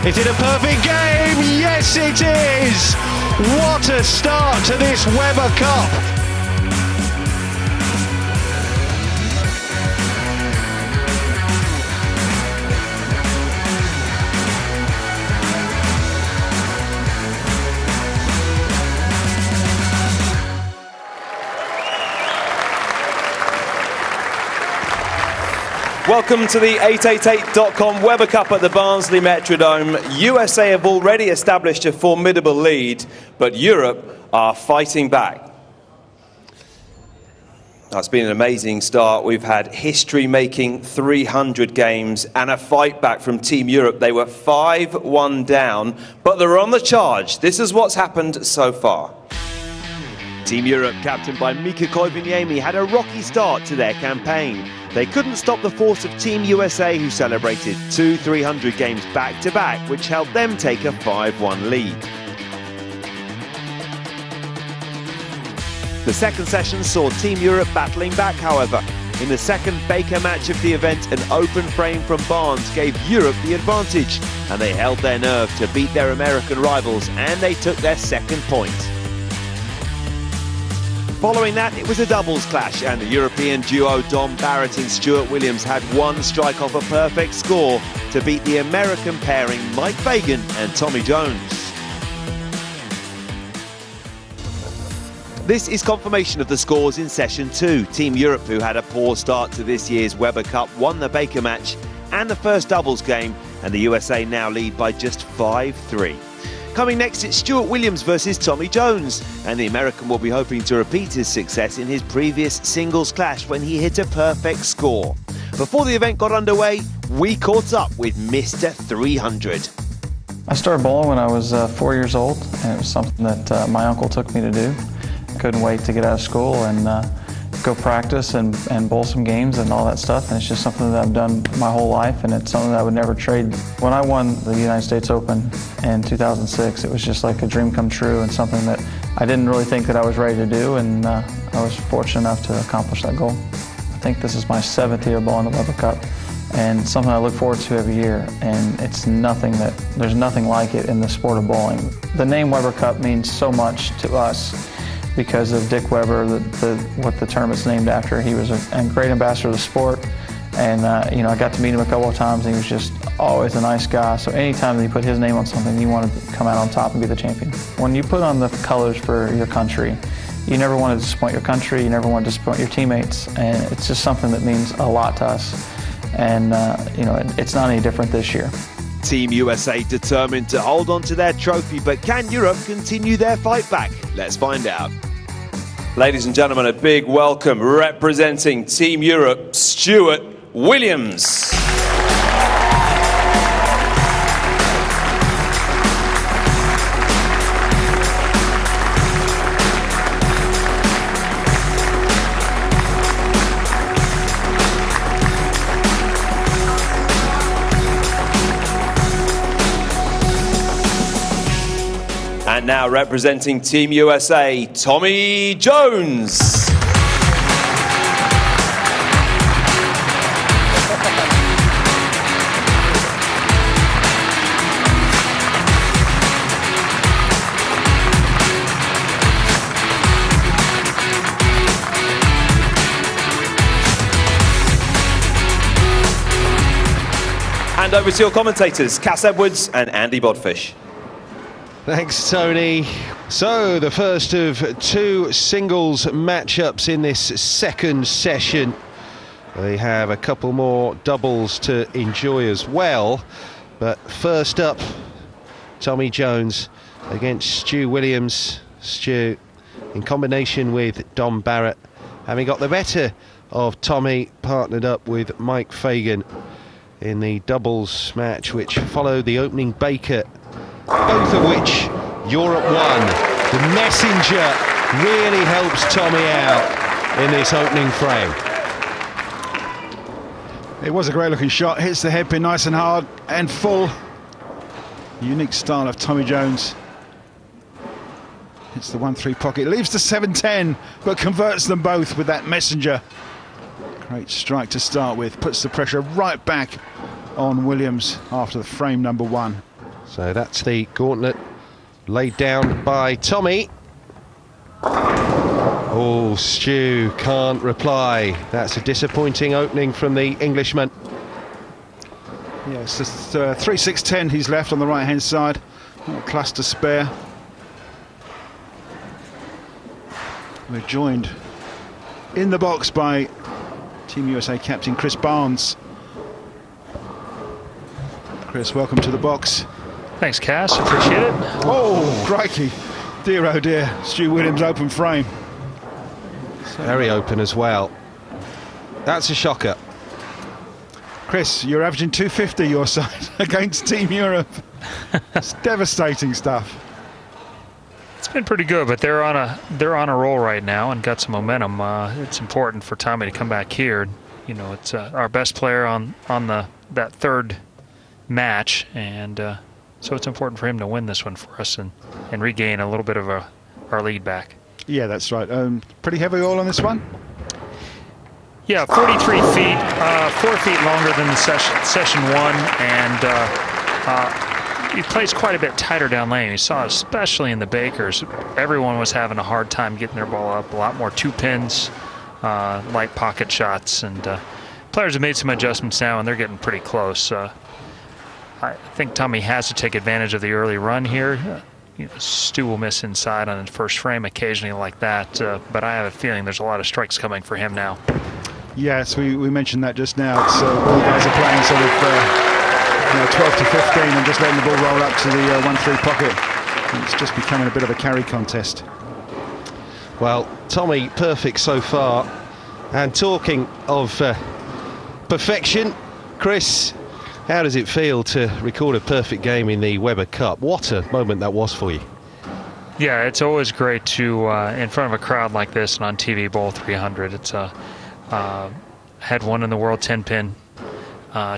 Is it a perfect game? Yes, it is! What a start to this Weber Cup! Welcome to the 888.com Weber Cup at the Barnsley Metrodome. USA have already established a formidable lead, but Europe are fighting back. It's been an amazing start. We've had history-making 300 games and a fight back from Team Europe. They were 5-1 down, but they're on the charge. This is what's happened so far. Team Europe, captained by Mika Koivuniemi, had a rocky start to their campaign. They couldn't stop the force of Team USA, who celebrated 2 300 games back-to-back, which helped them take a 5-1 lead. The second session saw Team Europe battling back, however. In the second Baker match of the event, an open frame from Barnes gave Europe the advantage, and they held their nerve to beat their American rivals, and they took their second point. Following that, it was a doubles clash, and the European duo Dom Barrett and Stuart Williams had one strike off a perfect score to beat the American pairing Mike Fagan and Tommy Jones. This is confirmation of the scores in session 2. Team Europe, who had a poor start to this year's Weber Cup, won the Baker match and the first doubles game, and the USA now lead by just 5-3. Coming next, it's Stuart Williams versus Tommy Jones, and the American will be hoping to repeat his success in his previous singles clash when he hit a perfect score. Before the event got underway, we caught up with Mr. 300. I started bowling when I was 4 years old, and it was something that my uncle took me to do. I couldn't wait to get out of school and go practice and bowl some games and all that stuff, and it's just something that I've done my whole life, and it's something that I would never trade. When I won the United States Open in 2006, it was just like a dream come true and something that I didn't really think that I was ready to do, and I was fortunate enough to accomplish that goal. I think this is my 7th year bowling the Weber Cup, and something I look forward to every year, and there's nothing like it in the sport of bowling. The name Weber Cup means so much to us because of Dick Weber, what the tournament's named after. He was a great ambassador of the sport, and I got to meet him a couple of times, and he was just always a nice guy. So anytime that you put his name on something, you want to come out on top and be the champion. When you put on the colors for your country, you never want to disappoint your country, you never want to disappoint your teammates, and it's just something that means a lot to us. And it's not any different this year. Team USA determined to hold on to their trophy, but can Europe continue their fight back? Let's find out. Ladies and gentlemen, a big welcome, representing Team Europe, Stuart Williams. And now representing Team USA, Tommy Jones. And over to your commentators, Cass Edwards and Andy Bodfish. Thanks, Tony. So, the first of 2 singles matchups in this second session. They have a couple more doubles to enjoy as well. But first up, Tommy Jones against Stu Williams. Stu, in combination with Dom Barrett, having got the better of Tommy, partnered up with Mike Fagan in the doubles match, which followed the opening Baker, both of which Europe won. The messenger really helps Tommy out in this opening frame. It was a great looking shot, hits the headpin nice and hard and full. Unique style of Tommy Jones. Hits the 1-3 pocket, leaves the 7-10, but converts them both with that messenger. Great strike to start with, puts the pressure right back on Williams after the frame number 1. So that's the gauntlet laid down by Tommy. Oh, Stu can't reply. That's a disappointing opening from the Englishman. Yes, it's 3-6-10 he's left on the right-hand side. Not a class to spare. We're joined in the box by Team USA captain Chris Barnes. Chris, welcome to the box. Thanks, Cass. Appreciate it. Oh, crikey. Dear, oh dear. Stu Williams open frame. Very open as well. That's a shocker. Chris, you're averaging 250 your side against Team Europe. It's devastating stuff. It's been pretty good, but they're on a roll right now and got some momentum. It's important for Tommy to come back here. You know, it's our best player on that third match, and so it's important for him to win this one for us and regain a little bit of our lead back. Yeah, that's right. Pretty heavy oil on this one? Yeah, 43 feet, 4 feet longer than the session one, and he plays quite a bit tighter down lane. You saw, especially in the Bakers, everyone was having a hard time getting their ball up. A lot more two pins, light pocket shots, and players have made some adjustments now, and they're getting pretty close. I think Tommy has to take advantage of the early run here. You know, Stu will miss inside on the first frame occasionally like that, but I have a feeling there's a lot of strikes coming for him now. Yes, we mentioned that just now. It's all guys are playing sort of 12 to 15 and just letting the ball roll up to the 1-3 pocket. And it's just becoming a bit of a carry contest. Well, Tommy, perfect so far. And talking of perfection, Chris, how does it feel to record a perfect game in the Weber Cup? What a moment that was for you. Yeah, it's always great to, in front of a crowd like this and on TV, bowl 300. It's had one in the World 10-Pin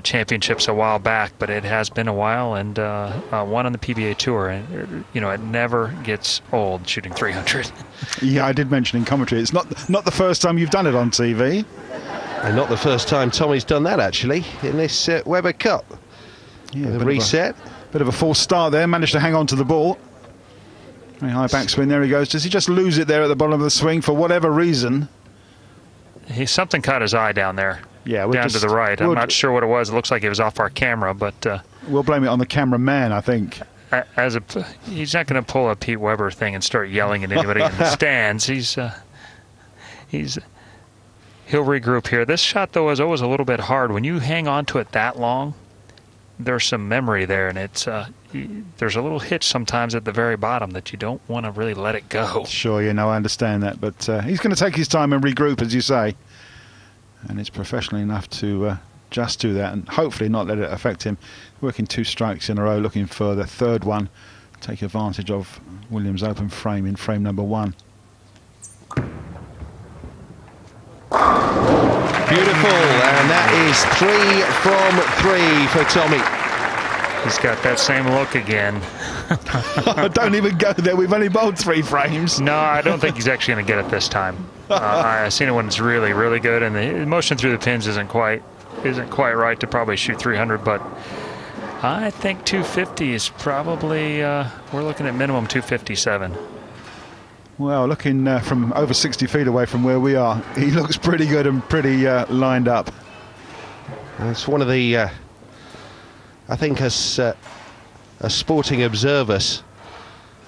Championships a while back, but it has been a while, and one on the PBA Tour. And you know, it never gets old shooting 300. Yeah, I did mention in commentary, it's not the first time you've done it on TV. And not the first time Tommy's done that, actually, in this Weber Cup. Yeah, the reset. Bit of a false start there, managed to hang on to the ball. Very high backswing, there he goes. Does he just lose it there at the bottom of the swing for whatever reason? Something caught his eye down there. Yeah, down to the right. I'm not sure what it was. It looks like it was off our camera, but we'll blame it on the cameraman, I think. He's not going to pull a Pete Weber thing and start yelling at anybody in the stands. He'll regroup here. This shot, though, is always a little bit hard. When you hang on to it that long, there's some memory there, and it's there's a little hitch sometimes at the very bottom that you don't want to really let it go. Sure, I understand that, but he's going to take his time and regroup, as you say, and it's professional enough to just do that and hopefully not let it affect him. Working 2 strikes in a row, looking for the third one, take advantage of Williams' open frame in frame number 1. Beautiful, and that is 3 from 3 for Tommy. He's got that same look again. Don't even go there. We've only bowled 3 frames. No, I don't think he's actually going to get it this time. I've seen it when it's really, really good, and the motion through the pins isn't quite right to probably shoot 300. But I think 250 is probably. We're looking at minimum 257. Well, looking from over 60 feet away from where we are, he looks pretty good and pretty lined up. It's one of the, I think, as sporting observers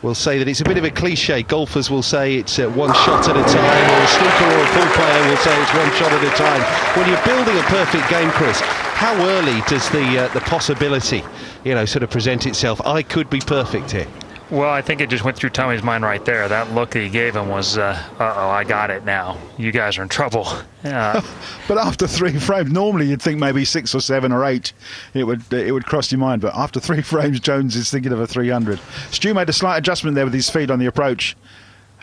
will say that it's a bit of a cliche. Golfers will say it's one shot at a time, or a snooker or a pool player will say it's one shot at a time. When you're building a perfect game, Chris, how early does the possibility, sort of present itself? I could be perfect here. Well, I think it just went through Tommy's mind right there. That look that he gave him was, uh-oh, I got it now. You guys are in trouble. But after 3 frames, normally you'd think maybe 6 or 7 or 8, it would cross your mind. But after 3 frames, Jones is thinking of a 300. Stu made a slight adjustment there with his feet on the approach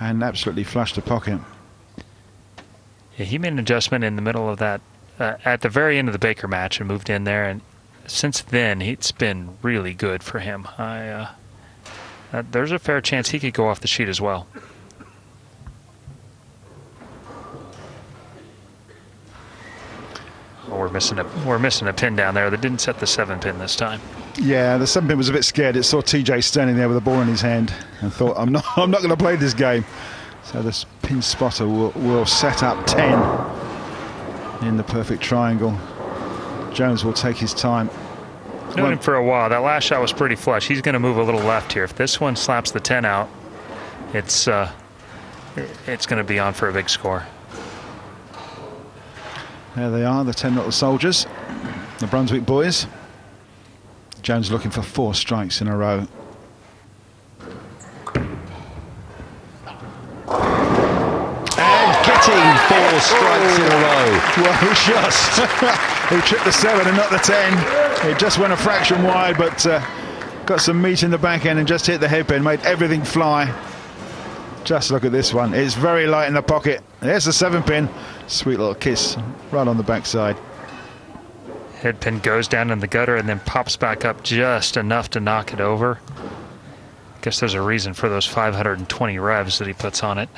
and absolutely flushed the pocket. Yeah, he made an adjustment in the middle of that, at the very end of the Baker match, and moved in there. And since then, it's been really good for him. There's a fair chance he could go off the sheet as well. Oh, we're missing a pin down there that didn't set the 7 pin this time. Yeah, the 7-pin was a bit scared. It saw TJ standing there with the ball in his hand and thought, I'm not going to play this game. So the pin spotter will set up 10 in the perfect triangle. Jones will take his time. Known him for a while. That last shot was pretty flush. He's going to move a little left here. If this one slaps the 10 out, it's going to be on for a big score. There they are, the 10 little soldiers, the Brunswick boys. Jones looking for 4 strikes in a row. And getting 4 strikes in a row. Well, just he tripped the 7 and not the 10. It just went a fraction wide, but got some meat in the back end and just hit the headpin, made everything fly. Just look at this one. It's very light in the pocket. There's the 7-pin. Sweet little kiss right on the backside. Headpin goes down in the gutter and then pops back up just enough to knock it over. Guess there's a reason for those 520 revs that he puts on it.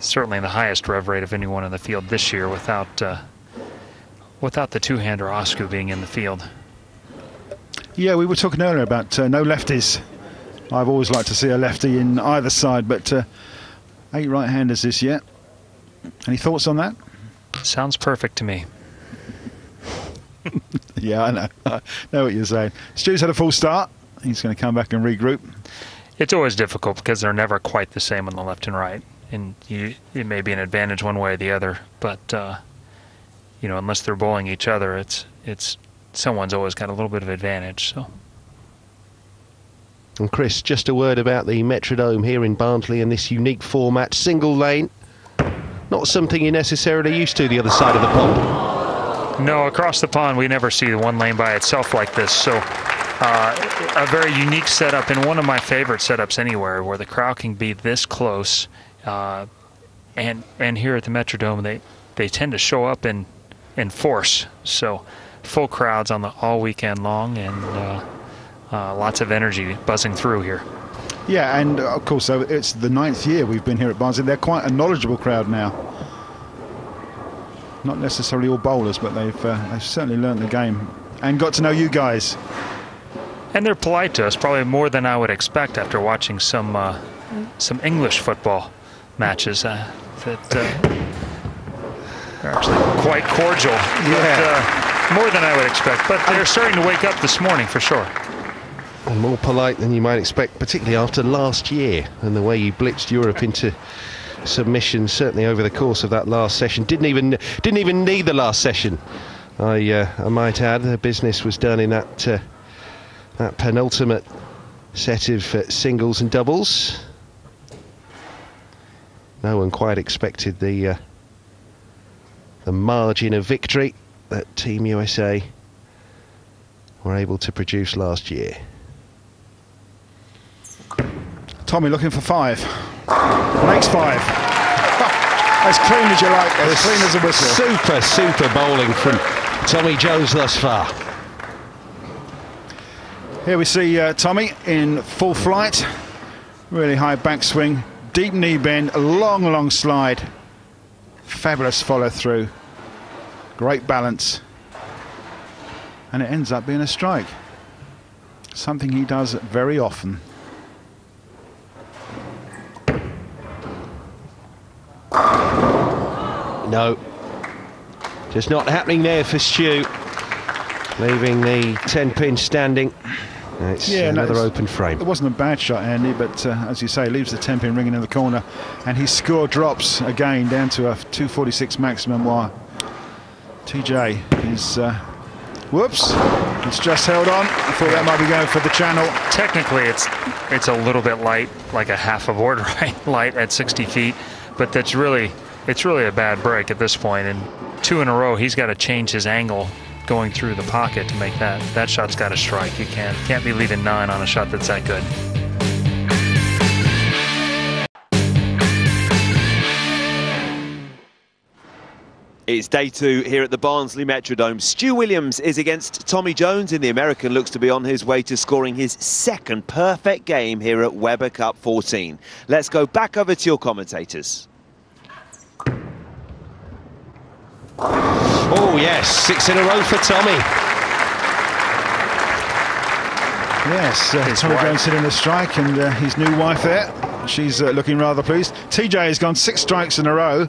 Certainly the highest rev rate of anyone in the field this year without the two-hander Osku being in the field. Yeah, we were talking earlier about no lefties. I've always liked to see a lefty in either side, but 8 right-handers this year. Any thoughts on that? Sounds perfect to me. Yeah, I know. I know what you're saying. Stu's had a full start. He's going to come back and regroup. It's always difficult because they're never quite the same on the left and right. And it may be an advantage one way or the other, but you know, unless they're bowling each other, it's someone's always got a little bit of advantage. So. And Chris, just a word about the Metrodome here in Barnsley and this unique format, single lane. Not something you're necessarily used to the other side of the pond. No, across the pond we never see the one lane by itself like this. So a very unique setup and one of my favorite setups anywhere, where the crowd can be this close. And here at the Metrodome, they tend to show up in force. So full crowds on all weekend long, and lots of energy buzzing through here. Yeah, and of course, so it's the 9th year we've been here at Barnsley. They're quite a knowledgeable crowd now. Not necessarily all bowlers, but they've certainly learned the game and got to know you guys. And they're polite to us, probably more than I would expect after watching some English football matches that are actually quite cordial. Yeah. But, more than I would expect. But they're starting to wake up this morning for sure. And more polite than you might expect, particularly after last year and the way you blitzed Europe into submission. Certainly over the course of that last session, didn't even need the last session. I might add, the business was done in that penultimate set of singles and doubles. No one quite expected the margin of victory that Team USA were able to produce last year. Tommy looking for 5. Makes 5. As clean as you like, as clean as a whistle. Super bowling from Tommy Jones thus far. Here we see Tommy in full flight. Really high backswing, deep knee bend, a long slide. Fabulous follow through. Great balance. And it ends up being a strike. Something he does very often. No, just not happening there for Stu. Leaving the 10-pin standing. It's another open frame. It wasn't a bad shot, Andy, but as you say, leaves the 10-pin ringing in the corner, and his score drops again down to a 246 maximum. While TJ is, whoops, it's just held on. I thought that might be going for the channel. Technically, it's a little bit light, like a half a board light at 60 feet, but it's really a bad break at this point. And 2 in a row, he's got to change his angle going through the pocket to make that shot's got to strike. You can't be leaving 9 on a shot that's that good. It's day 2 here at the Barnsley Metrodome. Stu Williams is against Tommy Jones, and the American looks to be on his way to scoring his 2nd perfect game here at Weber Cup 14. Let's go back over to your commentators. Oh yes, 6 in a row for Tommy. Yes, Tommy Jones hitting the strike, and his new wife there, she's looking rather pleased. TJ has gone 6 strikes in a row.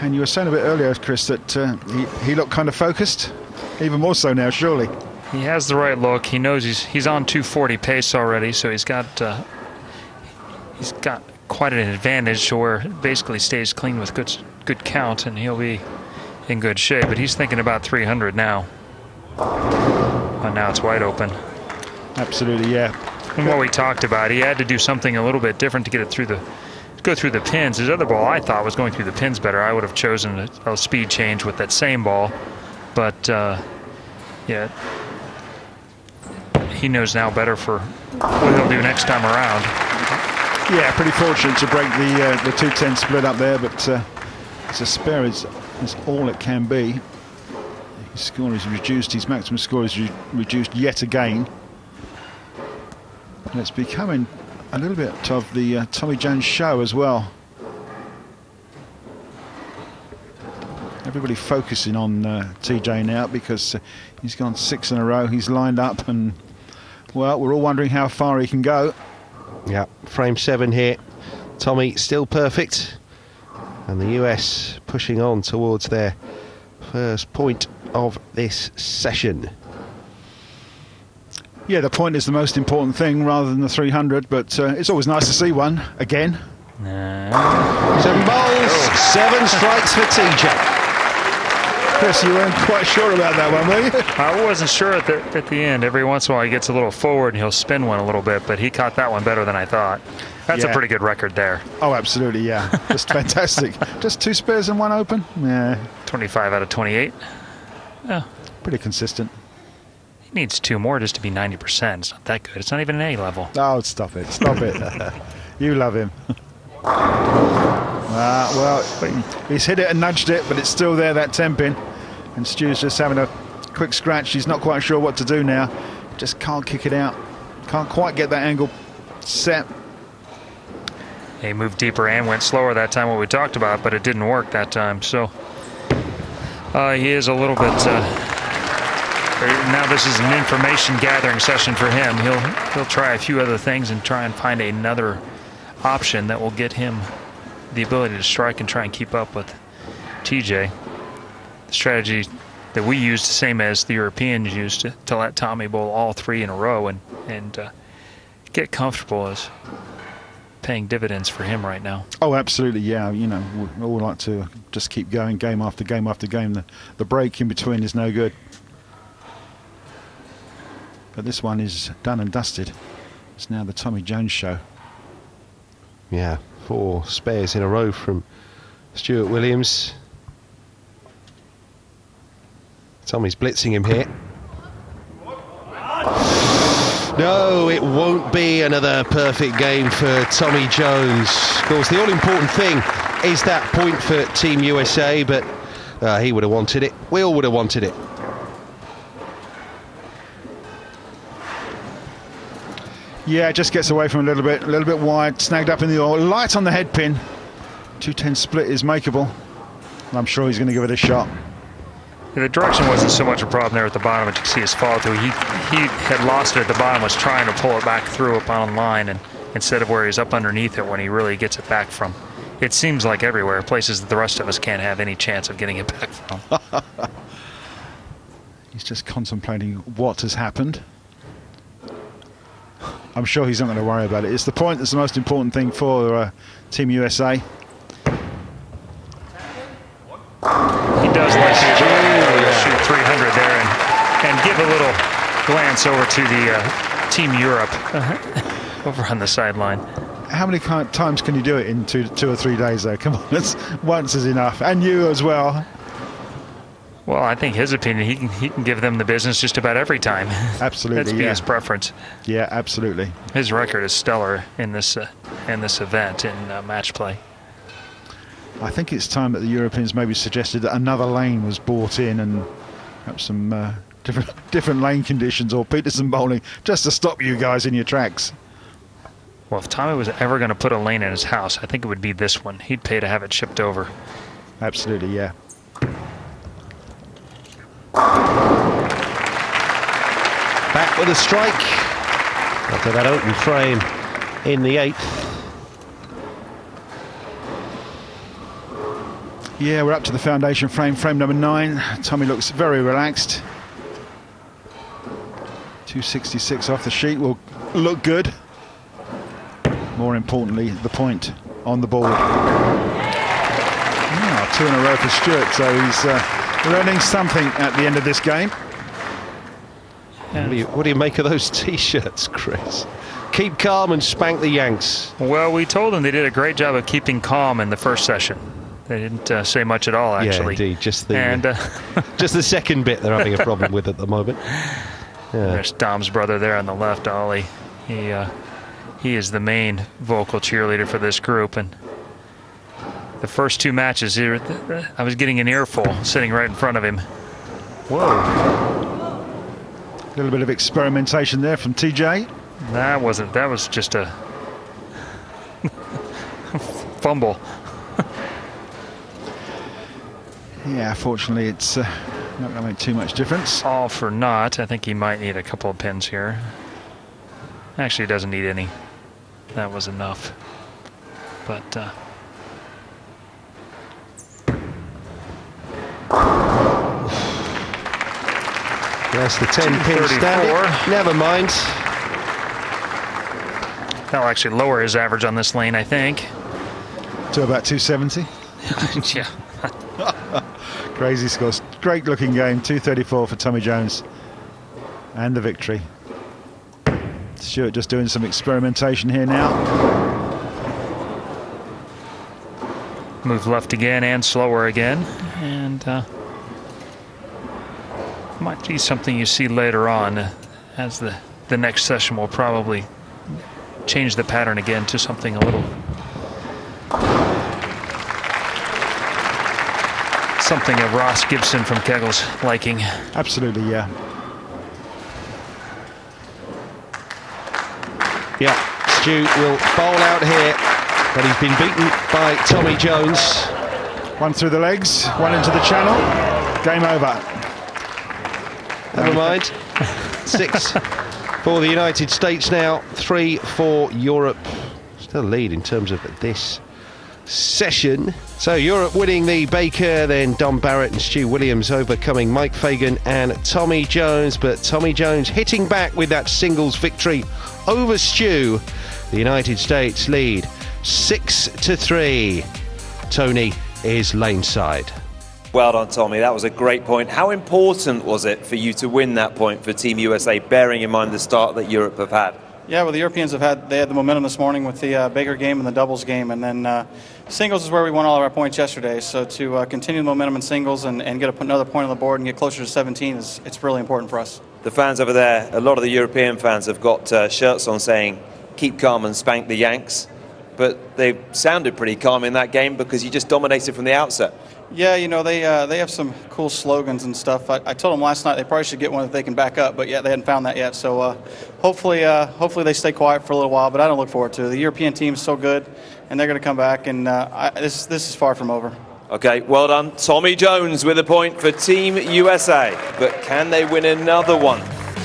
And you were saying a bit earlier, Chris, that he looked kind of focused. Even more so now, surely. He has the right look. He knows he's on 240 pace already, so he's got quite an advantage to where it basically stays clean with good count, and he'll be in good shape. But he's thinking about 300 now. And now it's wide open. Absolutely, yeah. And what we talked about, he had to do something a little bit different to get it go through the pins. His other ball, I thought, was going through the pins better. I would have chosen a speed change with that same ball, but yeah, he knows now better for what he'll do next time around. Yeah, pretty fortunate to break the 210 split up there, but it's a spare is all it can be. His score is reduced, his maximum score is reduced yet again. And it's becoming a little bit of the Tommy Jones show as well. Everybody focusing on TJ now because he's gone 6 in a row, he's lined up, and well, we're all wondering how far he can go. Yeah, frame 7 here. Tommy still perfect, and the US pushing on towards their first point of this session. Yeah, the point is the most important thing rather than the 300, but it's always nice to see one again. 7 balls, 7 strikes for TJ. Chris, you weren't quite sure about that one, were you? I wasn't sure at the end. Every once in a while he gets a little forward and he'll spin one a little bit, but he caught that one better than I thought. That's a pretty good record there. Oh, absolutely, yeah. Just fantastic. Just 2 spares and 1 open? Yeah. 25 out of 28. Yeah. Pretty consistent. He needs 2 more just to be 90%. It's not that good. It's not even an A level. Oh, stop it. Stop it. You love him. Well, he's hit it and nudged it, but it's still there, that 10 pin. And Stu's just having a quick scratch. He's not quite sure what to do now. Just can't kick it out. Can't quite get that angle set. He moved deeper and went slower that time, what we talked about, but it didn't work that time. So he is a little bit... now this is an information gathering session for him. He'll try a few other things and try and find another option that will get him the ability to strike and try and keep up with TJ. The strategy that we used, the same as the Europeans used, to let Tommy bowl all 3 in a row and get comfortable, is paying dividends for him right now. Oh, absolutely, yeah. You know, we all like to just keep going game after game after game. The break in between is no good. But this one is done and dusted. It's now the Tommy Jones show. Yeah, 4 spares in a row from Stuart Williams. Tommy's blitzing him here. No, it won't be another perfect game for Tommy Jones. Of course, the all-important thing is that point for Team USA, but he would have wanted it. We all would have wanted it. Yeah, it just gets away from a little bit wide, snagged up in the oil, light on the head pin. 210 split is makeable. I'm sure he's going to give it a shot. Yeah, the direction wasn't so much a problem there at the bottom, but you can see his follow through. He had lost it at the bottom, was trying to pull it back through up on line, and instead of where he's up underneath it when he really gets it back from. It seems like everywhere, places that the rest of us can't have any chance of getting it back from. He's just contemplating what has happened. I'm sure he's not going to worry about it. It's the point that's the most important thing for Team USA. He does like to shoot 300 there and give a little glance over to the Team Europe over on the sideline. How many times can you do it in two or 3 days, though? Come on, once is enough. And you as well. Well, I think his opinion, he can give them the business just about every time. Absolutely, That's his preference. Yeah, absolutely. His record is stellar in this event in match play. I think it's time that the Europeans maybe suggested that another lane was brought in and perhaps some different lane conditions or Peterson bowling just to stop you guys in your tracks. Well, if Tommy was ever going to put a lane in his house, I think it would be this one. He'd pay to have it shipped over. Absolutely, yeah. Back with a strike after that open frame in the 8th. Yeah, we're up to the foundation frame, frame number 9. Tommy looks very relaxed. 266 off the sheet will look good. More importantly, the point on the board. 2 in a row for Stuart, so he's learning something at the end of this game. What do you make of those T-shirts, Chris? Keep calm and spank the Yanks. Well, we told them they did a great job of keeping calm in the first session. They didn't say much at all, actually. Yeah, indeed. Just the second bit they're having a problem with at the moment. Yeah. There's Dom's brother there on the left, Ollie. He is the main vocal cheerleader for this group, and the first 2 matches here, I was getting an earful sitting right in front of him. Whoa. A little bit of experimentation there from TJ. That was just a fumble. Yeah, fortunately it's not going to make too much difference. All for naught. I think he might need a couple of pins here. Actually, he doesn't need any. That was enough. But that's the 10-pin standing. Never mind. That'll actually lower his average on this lane, I think. To about 270. Yeah. Crazy scores. Great looking game. 234 for Tommy Jones. And the victory. Stuart just doing some experimentation here now. Move left again and slower again. And might be something you see later on as the next session will probably change the pattern again to something a little something of Ross Gibson from Kegel's liking. Absolutely, yeah. Yeah, Stu will bowl out here, but he's been beaten by Tommy Jones. 1 through the legs, 1 into the channel. Game over. Never mind. 6 for the United States now, 3 for Europe. Still lead in terms of this session. So Europe winning the Baker, then Dom Barrett and Stu Williams overcoming Mike Fagan and Tommy Jones, but Tommy Jones hitting back with that singles victory over Stu. The United States lead 6-3. Tony is laneside. Well done, Tommy. That was a great point. How important was it for you to win that point for Team USA, bearing in mind the start that Europe have had? Yeah, well, the Europeans had the momentum this morning with the Baker game and the doubles game, and then singles is where we won all of our points yesterday. So to continue the momentum in singles and get another point on the board and get closer to 17 it's really important for us. The fans over there, a lot of the European fans have got shirts on saying, "Keep calm and spank the Yanks," but they sounded pretty calm in that game because you just dominated from the outset. Yeah, you know, they have some cool slogans and stuff. I told them last night they probably should get one that they can back up, but yeah, they hadn't found that yet. So hopefully they stay quiet for a little while, but I don't look forward to it. The European team is so good, and they're going to come back, and this is far from over. Okay, well done. Tommy Jones with a point for Team USA. But can they win another one?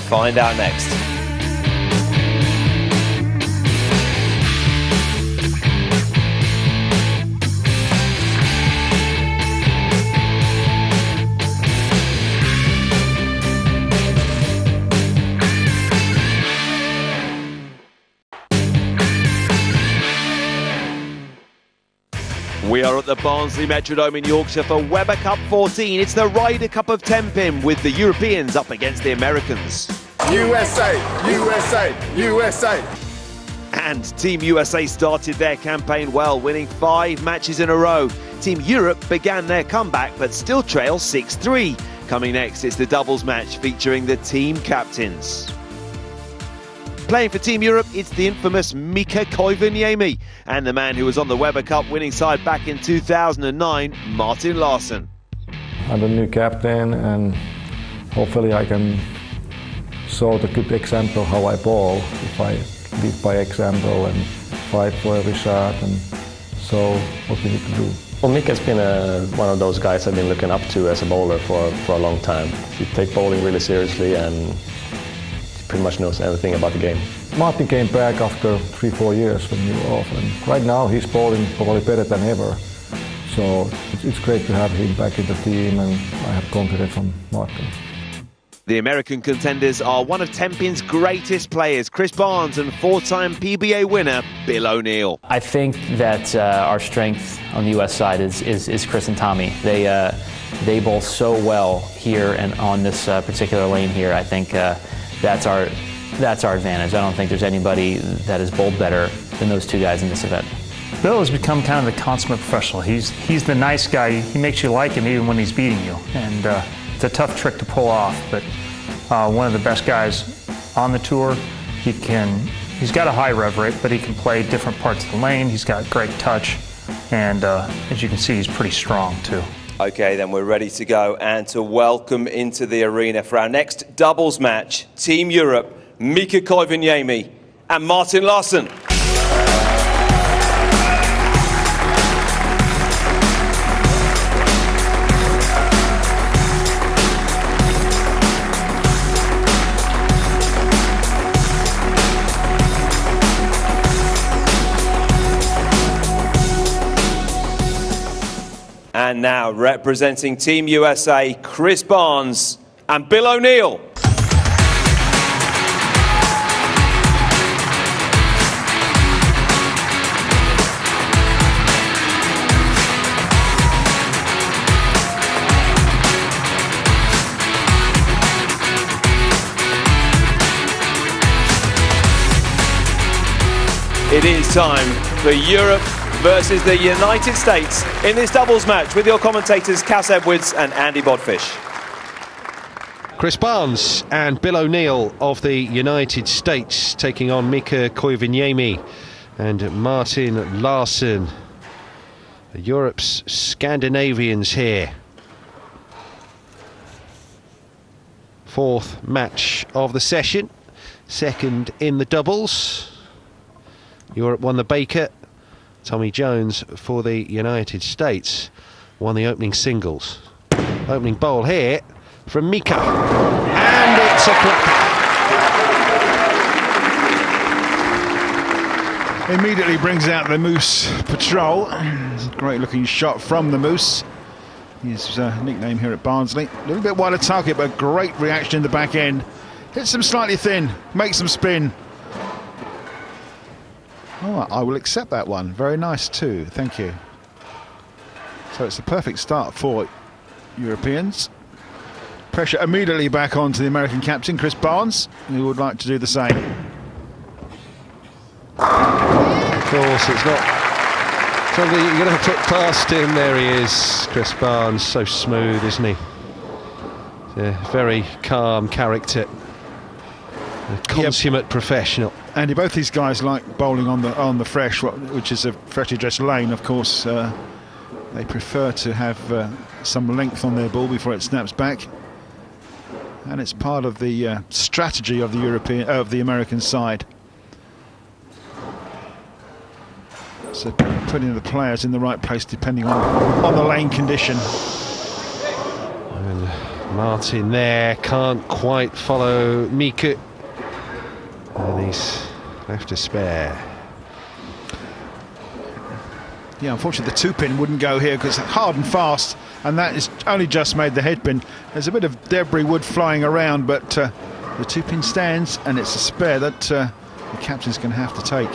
Find out next. We are at the Barnsley Metrodome in Yorkshire for Weber Cup 14. It's the Ryder Cup of 10-pin with the Europeans up against the Americans. USA, USA, USA. And Team USA started their campaign well, winning 5 matches in a row. Team Europe began their comeback but still trail 6-3. Coming next, it's the doubles match featuring the team captains. Playing for Team Europe, it's the infamous Mika Koivuniemi and the man who was on the Weber Cup winning side back in 2009, Martin Larsson. I'm the new captain, and hopefully I can show the good example how I bowl if I lead by example and fight for every shot and show what we need to do. Well, Mika's been one of those guys I've been looking up to as a bowler for a long time. He takes bowling really seriously and he pretty much knows everything about the game. Martin came back after 3-4 years when you were off, and right now he's bowling probably better than ever. So it's great to have him back in the team, and I have confidence on Martin. The American contenders are one of Tenpin's greatest players, Chris Barnes, and 4-time PBA winner, Bill O'Neill. I think that our strength on the U.S. side is Chris and Tommy. They bowl so well here and on this particular lane here. I think that's our advantage. I don't think there's anybody that has bowled better than those two guys in this event. Bill has become kind of the consummate professional. He's the nice guy. He makes you like him even when he's beating you. And it's a tough trick to pull off, but one of the best guys on the tour. He's got a high rev rate, but he can play different parts of the lane. He's got great touch, and as you can see, he's pretty strong too. Okay, then we're ready to go and to welcome into the arena for our next doubles match, Team Europe, Mika Koivuniemi and Martin Larsson. And now, representing Team USA, Chris Barnes and Bill O'Neill. It is time for Europe versus the United States in this doubles match with your commentators Cass Edwards and Andy Bodfish. Chris Barnes and Bill O'Neill of the United States taking on Mika Koivuniemi and Martin Larsson, Europe's Scandinavians here. Fourth match of the session, second in the doubles. Europe won the Baker. Tommy Jones for the United States won the opening singles. Opening bowl here from Mika, and it's a clip. Immediately brings out the Moose Patrol. It's a great looking shot from the Moose. His nickname here at Barnsley. A little bit wide of target, but great reaction in the back end. Hits them slightly thin, makes them spin. Oh, I will accept that one. Very nice too, thank you. So it's a perfect start for Europeans. Pressure immediately back onto the American captain, Chris Barnes, who would like to do the same. Of course, it's not something you're going to put past him. There he is, Chris Barnes, so smooth, isn't he? A very calm character. A consummate professional. Andy, both these guys like bowling on the fresh, which is a freshly dressed lane. Of course, they prefer to have some length on their ball before it snaps back, and it's part of the strategy of the American side. So putting the players in the right place depending on the lane condition. And Martin there can't quite follow Mika. And he's left to spare. Yeah, unfortunately the two-pin wouldn't go here because it's hard and fast, and that is only just made the headpin. There's a bit of debris wood flying around, but the two-pin stands, and it's a spare that the captain's going to have to take.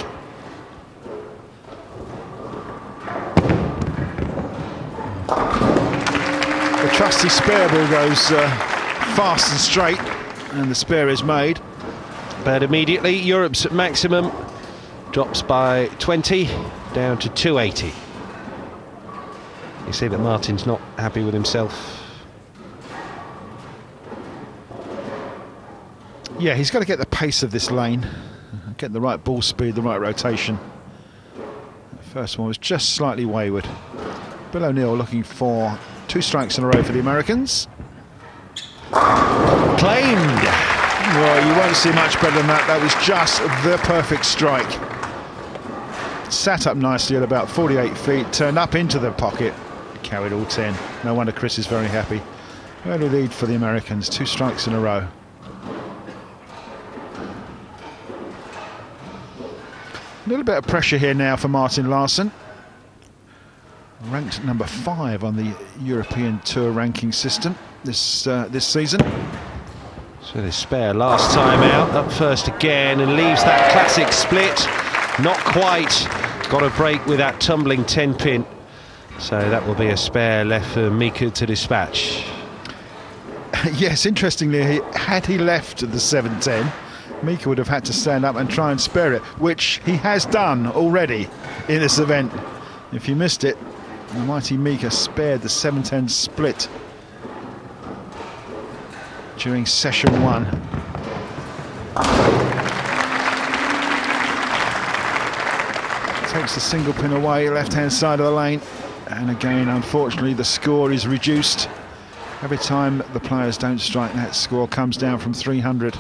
The trusty spare ball goes fast and straight, and the spare is made. But immediately Europe's maximum drops by 20 down to 280. You see that Martin's not happy with himself. Yeah, he's got to get the pace of this lane, get the right ball speed, the right rotation. The first one was just slightly wayward. Bill O'Neill looking for 2 strikes in a row for the Americans. Claimed. Well, you won't see much better than that. That was just the perfect strike. Sat up nicely at about 48 feet, turned up into the pocket, carried all 10. No wonder Chris is very happy. Early lead for the Americans, 2 strikes in a row. A little bit of pressure here now for Martin Larsson. Ranked number 5 on the European Tour ranking system this season. So they spare last time out, up first again, and leaves that classic split. Not quite got a break with that tumbling 10-pin. So that will be a spare left for Mika to dispatch. Yes, interestingly, had he left the 7-10, Mika would have had to stand up and try and spare it, which he has done already in this event. If you missed it, the mighty Mika spared the 7-10 split during session 1. Takes the single pin away, left-hand side of the lane, and again, unfortunately, the score is reduced. Every time the players don't strike, that score comes down from 300.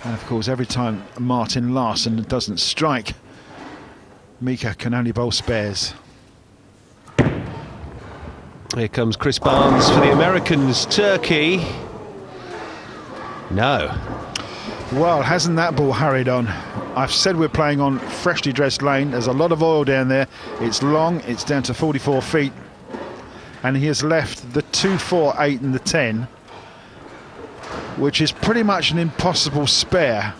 And of course, every time Martin Larsson doesn't strike, Mika can only bowl spares. Here comes Chris Barnes for the Americans. Turkey. No. Well, hasn't that ball hurried on? I've said we're playing on freshly dressed lane. There's a lot of oil down there. It's long, it's down to 44 feet. And he has left the 2, 4, 8 and the 10, which is pretty much an impossible spare.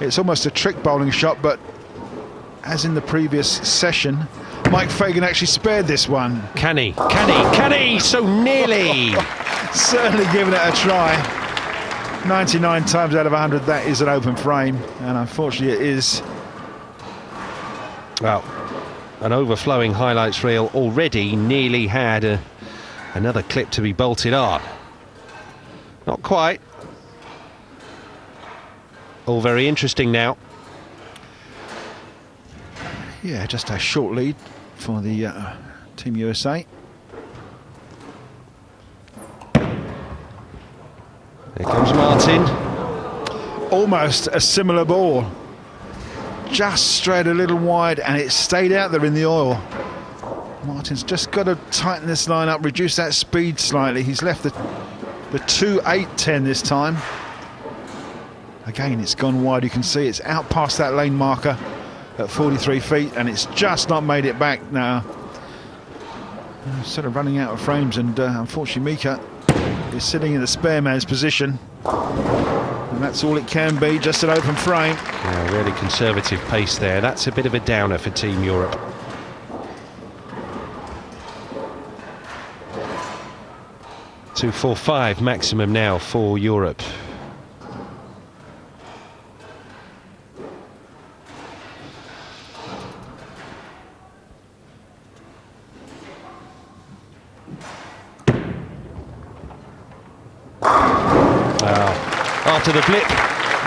It's almost a trick bowling shot, but as in the previous session, Mike Fagan actually spared this one. Can he? Can he? Can he? So nearly! Certainly giving it a try. 99 times out of 100, that is an open frame, and unfortunately it is. Well, an overflowing highlights reel already nearly had another clip to be bolted on. Not quite. All very interesting now. Yeah, just a short lead for the Team USA. Here comes Martin. Almost a similar ball. Just strayed a little wide, and it stayed out there in the oil. Martin's just got to tighten this line up, reduce that speed slightly. He's left the 2, 8, 10 this time. Again, it's gone wide. You can see it's out past that lane marker at 43 feet, and it's just not made it back now. Sort of running out of frames, and unfortunately Mika is sitting in the spare man's position, and that's all it can be, just an open frame. Yeah, really conservative pace there. That's a bit of a downer for Team Europe. Two, 4, 5 maximum now for Europe. After the blip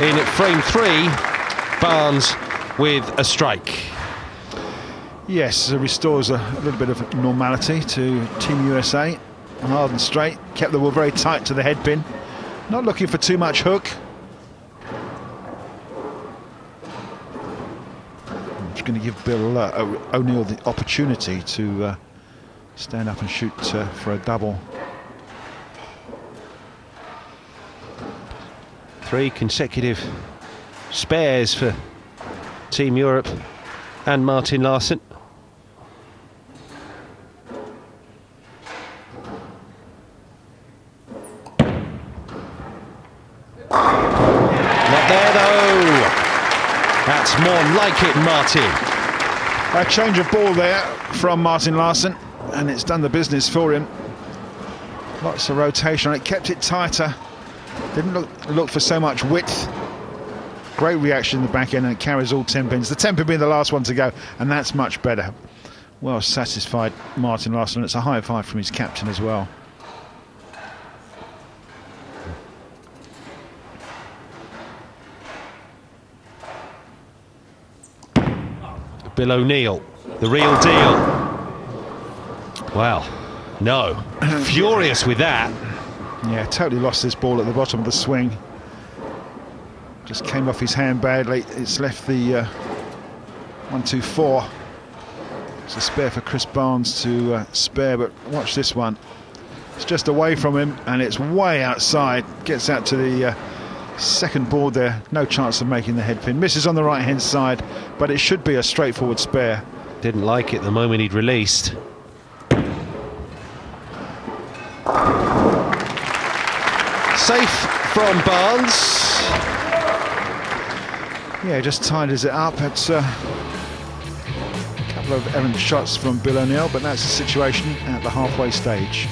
in frame 3, Barnes with a strike. Yes, it restores a little bit of normality to Team USA. Hard and straight, kept the ball very tight to the head pin. Not looking for too much hook. I'm just going to give Bill O'Neill the opportunity to stand up and shoot for a double. 3 consecutive spares for Team Europe and Martin Larsson. Not there though. That's more like it, Martin. A change of ball there from Martin Larsson, and it's done the business for him. Lots of rotation, it kept it tighter. Didn't look for so much width. Great reaction in the back end, and it carries all 10 pins. The 10 pin being the last one to go, and that's much better. Well satisfied, Martin Larsson. It's a high five from his captain as well. Bill O'Neill, the real deal. Well, no. Furious with that. Yeah, totally lost this ball at the bottom of the swing. Just came off his hand badly. It's left the 1-2-4. It's a spare for Chris Barnes to spare, but watch this one. It's just away from him, and it's way outside. Gets out to the second board there. No chance of making the head pin. Misses on the right-hand side, but it should be a straightforward spare. Didn't like it the moment he'd released. Safe from Barnes. Yeah, just tidies it up. It's a couple of errant shots from Bill O'Neill, but that's the situation at the halfway stage.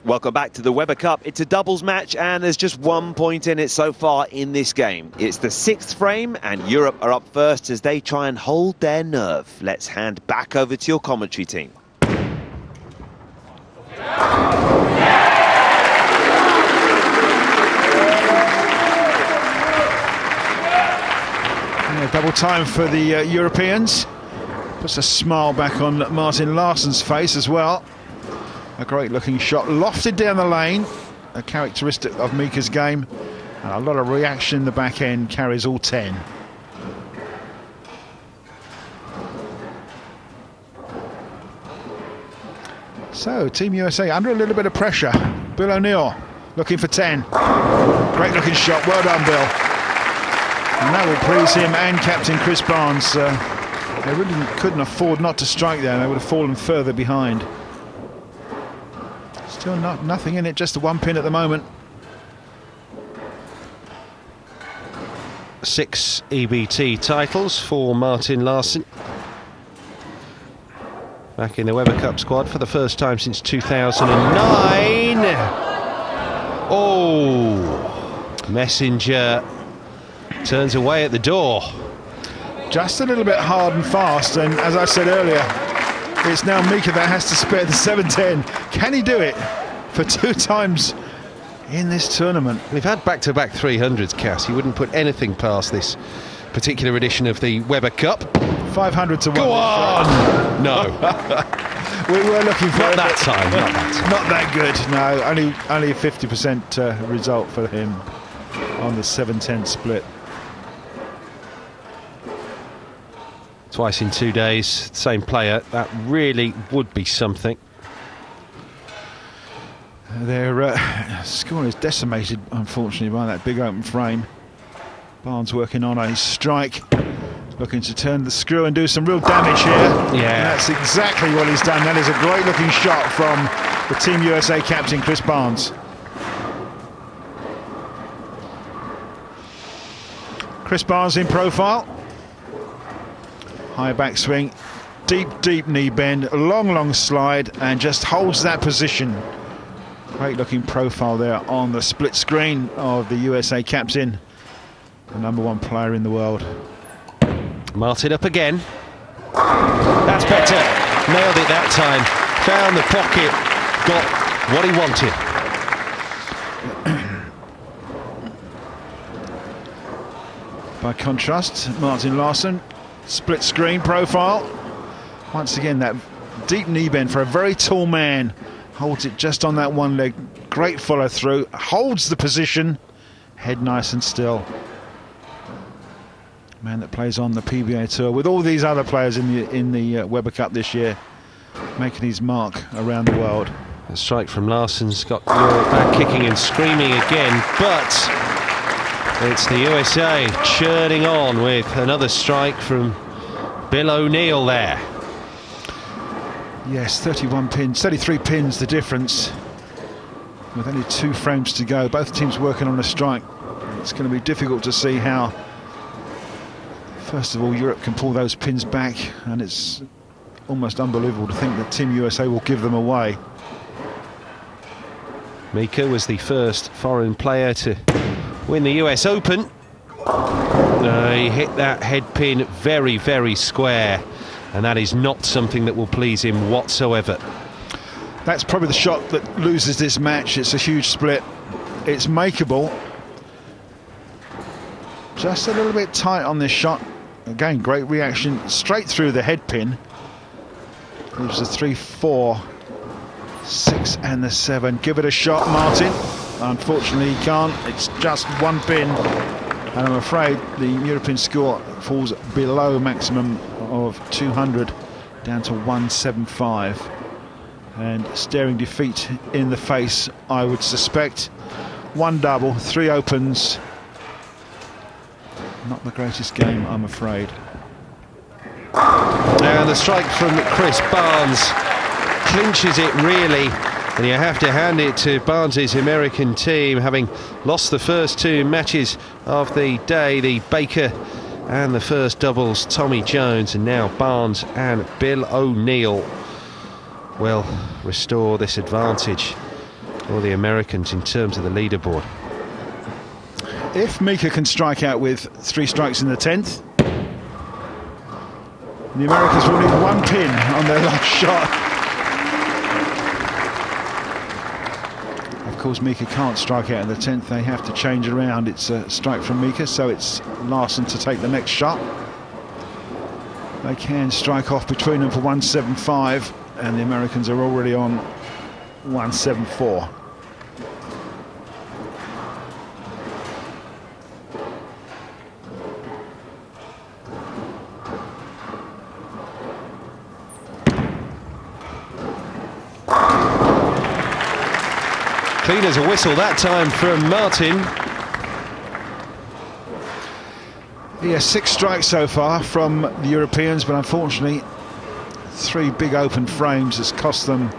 Welcome back to the Weber Cup. It's a doubles match and there's just 1 point in it so far in this game. It's the 6th frame and Europe are up first as they try and hold their nerve. Let's hand back over to your commentary team. Yeah, double time for the Europeans. Puts a smile back on Martin Larsson's face as well. A great looking shot, lofted down the lane, a characteristic of Mika's game, and a lot of reaction in the back end, carries all 10. So, Team USA under a little bit of pressure. Bill O'Neill looking for 10. Great looking shot, well done, Bill. And that will please him and Captain Chris Barnes. They really couldn't afford not to strike there, they would have fallen further behind. Still nothing in it, just the 1 pin at the moment. 6 EBT titles for Martin Larsson. Back in the Weber Cup squad for the first time since 2009. Oh, Messenger turns away at the door. Just a little bit hard and fast, and as I said earlier, it's now Mika that has to spare the 7-10. Can he do it for 2 times in this tournament? We've had back-to-back 300s, Cass. He wouldn't put anything past this particular edition of the Weber Cup. 500 to 1. Go on! No. We were looking for not that time. Not that good. No, only a 50% result for him on the 7-10 split. Twice in 2 days, same player. That really would be something. Their score is decimated, unfortunately, by that big open frame. Barnes working on a strike, looking to turn the screw and do some real damage here. Yeah. And that's exactly what he's done. That is a great looking shot from the Team USA captain, Chris Barnes. Chris Barnes in profile. High backswing, deep knee bend, long slide, and just holds that position. Great looking profile there on the split screen of the USA captain, the #1 player in the world. Martin up again. That's better. Nailed it that time. Found the pocket. Got what he wanted. By contrast, Martin Larsson, split screen profile. Once again, that deep knee bend for a very tall man. Holds it just on that one leg. Great follow through. Holds the position. Head nice and still. Man that plays on the PBA Tour with all these other players in the Weber Cup this year, making his mark around the world. A strike from Larsson's got Europe back kicking and screaming again, but it's the USA churning on with another strike from Bill O'Neill there. Yes, 31 pins, 33 pins the difference. With only 2 frames to go, both teams working on a strike. It's going to be difficult to see how, first of all, Europe can pull those pins back, and it's almost unbelievable to think that Team USA will give them away. Mika was the first foreign player to win the US Open. He hit that head pin very square, and that is not something that will please him whatsoever. That's probably the shot that loses this match. It's a huge split. It's makeable. Just a little bit tight on this shot. Again, great reaction straight through the head pin. It was the 3, 4, 6 and the 7. Give it a shot, Martin. Unfortunately he can't. It's just one pin, and I'm afraid the European score falls below maximum of 200, down to 175, and staring defeat in the face, I would suspect. 1 double, 3 opens. Not the greatest game, I'm afraid. And the strike from Chris Barnes clinches it really, and you have to hand it to Barnes's American team, having lost the first 2 matches of the day, the Baker and the first doubles, Tommy Jones, and now Barnes and Bill O'Neill will restore this advantage for the Americans in terms of the leaderboard. If Mika can strike out with 3 strikes in the 10th, the Americans will need 1 pin on their last shot. Of course, Mika can't strike out in the 10th. They have to change it around. It's a strike from Mika, so it's Larsson to take the next shot. They can strike off between them for 175, and the Americans are already on 174. Clean as a whistle that time from Martin. He has 6 strikes so far from the Europeans, but unfortunately 3 big open frames has cost them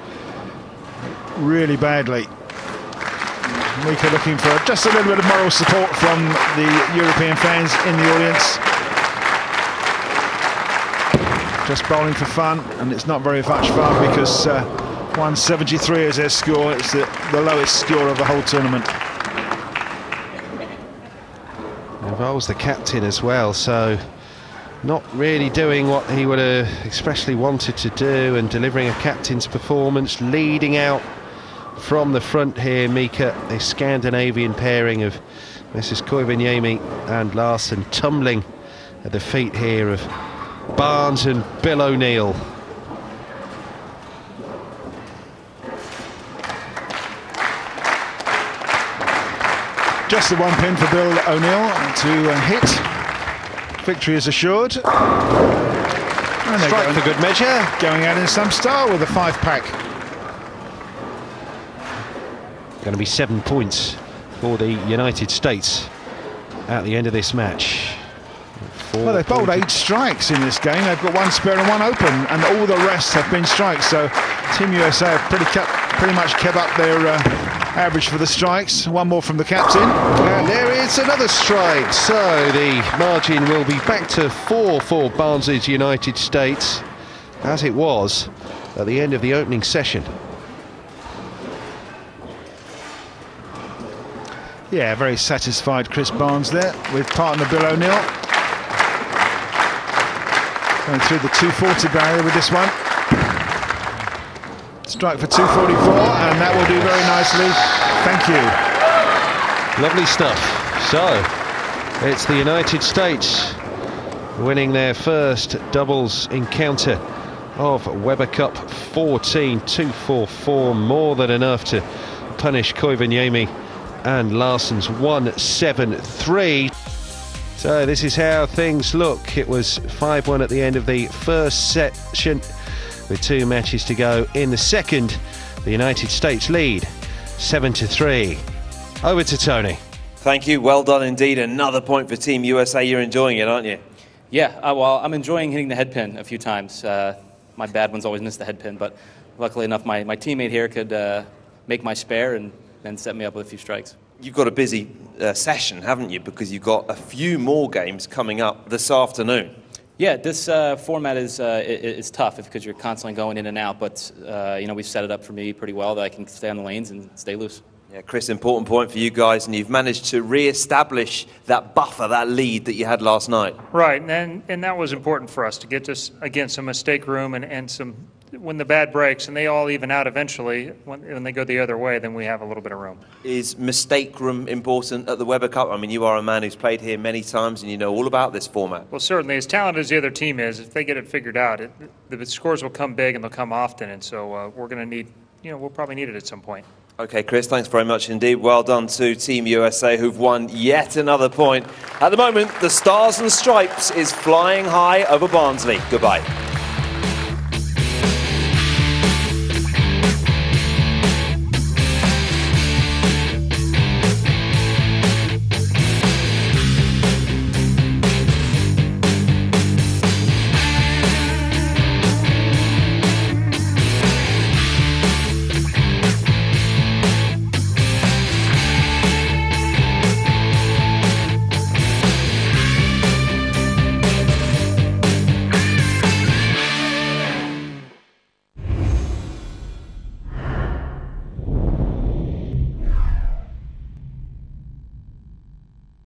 really badly. Mika looking for just a little bit of moral support from the European fans in the audience. Just bowling for fun, and it's not very much fun because 173 is their score. It's the lowest score of the whole tournament. Involves the captain as well, so not really doing what he would have especially wanted to do, and delivering a captain's performance, leading out from the front here. Mika, a Scandinavian pairing of Mrs. Koivuniemi and Larsson, tumbling at the feet here of Barnes and Bill O'Neill. Just the 1 pin for Bill O'Neill to hit. Victory is assured. And strike for good measure. Going out in some style with a 5-pack. Going to be 7 points for the United States at the end of this match. Well, they've bowled 8 strikes in this game. They've got 1 spare and 1 open, and all the rest have been strikes. So Team USA have pretty much kept up their average for the strikes. 1 more from the captain. And there is another strike. So the margin will be back to 4 for Barnes's United States, as it was at the end of the opening session. Yeah, very satisfied Chris Barnes there with partner Bill O'Neill. Going through the 240 barrier with this one. Strike for 244, and that will do very nicely. Thank you. Lovely stuff. So it's the United States winning their first doubles encounter of Weber Cup 14. 244, more than enough to punish Koivuniemi and Larsson's 173. So this is how things look. It was 5-1 at the end of the first session, with 2 matches to go in the second. The United States lead 7-3. Over to Tony. Thank you, well done indeed. Another point for Team USA. You're enjoying it, aren't you? Yeah, well, I'm enjoying hitting the head pin a few times. My bad ones always miss the head pin, but luckily enough my teammate here could make my spare and then set me up with a few strikes. You've got a busy session, haven't you? Because you've got a few more games coming up this afternoon. Yeah, this format is tough because you're constantly going in and out, but we've set it up for me pretty well that I can stay on the lanes and stay loose. Yeah, Chris, important point for you guys, and you've managed to re-establish that buffer, that lead that you had last night. Right, and that was important for us to get this against some mistake room and some when the bad breaks and they all even out eventually, when they go the other way, then we have a little bit of room. Is mistake room important at the Weber Cup? I mean, you are a man who's played here many times and you know all about this format. Well, certainly, as talented as the other team is, if they get it figured out, the scores will come big and they'll come often, and so we're going to need, we'll probably need it at some point. Okay, Chris, thanks very much indeed. Well done to Team USA, who've won yet another point. At the moment, the Stars and Stripes is flying high over Barnsley. Goodbye.